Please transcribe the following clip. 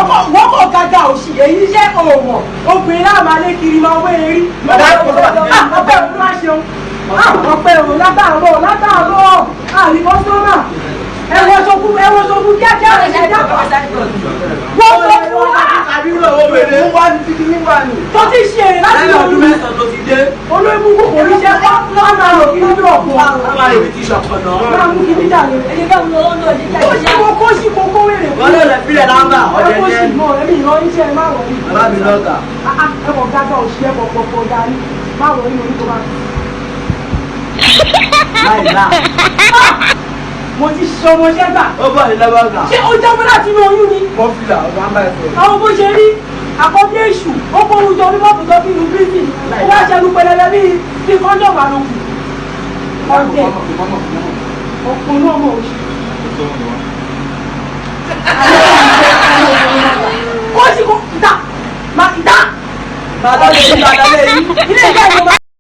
wọ́n kọ̀ gàgà òsì èyí iṣẹ́ òwò obìnrin náà máa lé kiri máa wé erí. ọpẹ́ òun ló ṣeun ọpẹ́ òun látàárọ̀ àríkọ́sọ́nà ẹ̀wọ̀n sọ̀kú kíákíá rẹ̀ ṣe dákọ̀. wọ́n sọ fún wa. tó ti ṣe èrè láti lọ rí. olóyún kò kò ní ṣe kọ́ máa rò kí nínú ọ̀pọ̀. máa mú kí níjà rẹ̀. ó ṣe kókó sí kókó wèrè. wọ́n lè lè fílẹ̀ lámbà ọ̀dẹ̀ jẹ́. ẹ̀kọ́ sì mọ̀ ẹ̀mí ìran iṣẹ́ ẹ̀ máa wọ̀ ní. bàbá mi lọ́gà. ẹ̀kọ́ gágá òṣìṣẹ́ pọ̀pọ̀ dání máa wọ̀ ní orí tó bá ti. láìlá. mo ti ṣe ọmọṣẹ́ gbà. ó bọ̀ ní lọ́gà. ṣé ó jábọ́ láti inú oyún ni. mo fìlà ọ̀gá ń bá ẹ sọ. àwọn bó ṣe rí àkọ́bí èṣù ó kó orúkọ bí wọ́n tó fi lu bíríìtì ó wá ṣẹlú pẹlẹbẹ bíi kọ́ńdọ̀mù àlòkù. ọ̀dẹ̀ ọ̀pọ̀ náà mọ̀ oṣù. ó sì kó ìta. bàbá mi ti bàbá mi. ilé ìjẹ́ ìjọba.